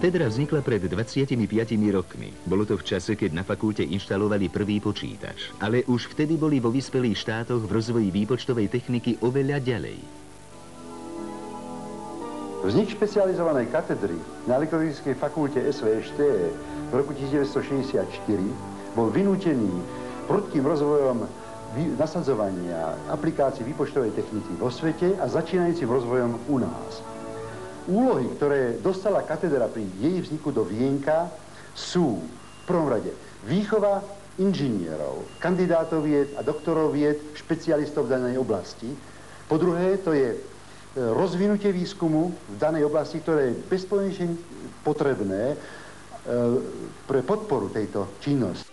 Katedra vznikla pred 25 rokmi. Bolo to v čase, keď na fakulte inštalovali prvý počítač. Ale už vtedy boli vo vyspelých štátoch v rozvoji výpočtovej techniky oveľa ďalej. Vznik špecializovanej katedry na Elektrotechnickej fakulte SVŠT v roku 1964 bol vynútený prudkým rozvojom nasadzovania aplikácií výpočtovej techniky vo svete a začínajúcim rozvojom u nás. Úlohy, ktoré dostala katedra pri jej vzniku do Vienka, sú v prvom rade výchova inžinierov, kandidátov vied a doktorov vied, špecialistov v danej oblasti. Po druhé, to je rozvinutie výskumu v danej oblasti, ktoré je bezpodmienečne potrebné pre podporu tejto činnosti.